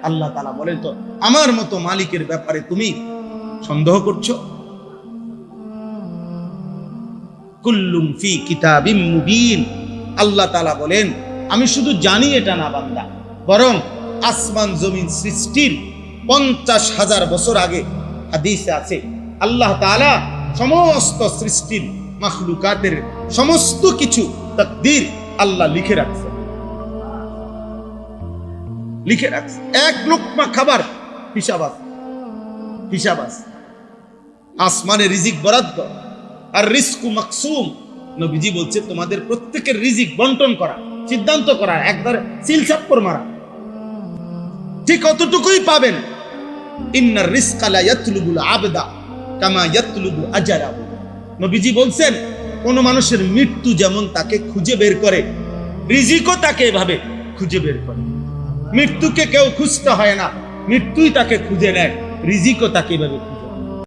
আল্লাহ তাআলা বলেন, তো আমার মতো মালিকের ব্যাপারে তুমি সন্দেহ করছো? কুল্লুম ফি কিতাবিম মুবিন। আল্লাহ তাআলা বলেন, আমি শুধু জানি এটা না বান্দা, বরং আসমান জমিন সৃষ্টির 50,000 বছর আগে হাদিসে আছে আল্লাহ তাআলা সমস্ত সৃষ্টির মাখলুকাতের সমস্ত কিছু তাকদীর আল্লাহ লিখে রাখছে। লিখে রাখছে, এক লোকমা খাবার হিসাব আছে। আসমানে রিজিক বরাদ্দ, আর রিজকু মাকসুম। নবীজি বলছে তোমাদের প্রত্যেকের রিজিক বন্টন করা, সিদ্ধান্ত করা, একবারে সিলচাপ্পর মারা, ঠিক কতটুকুই পাবেন। ইন্নার রিজকা লা ইয়াতলুবুল আবদা কামা ইয়াতলুবু আজারাহু। নবীজি বলছেন, কোন মানুষের মৃত্যু যেমন তাকে খুঁজে বের করে, রিজিকও তাকে এভাবে খুঁজে বের করে। মৃত্যুকে কেউ খুঁজতে হয় না, মৃত্যুই তাকে খুঁজে নেয়, রিজিকও তাকে এভাবে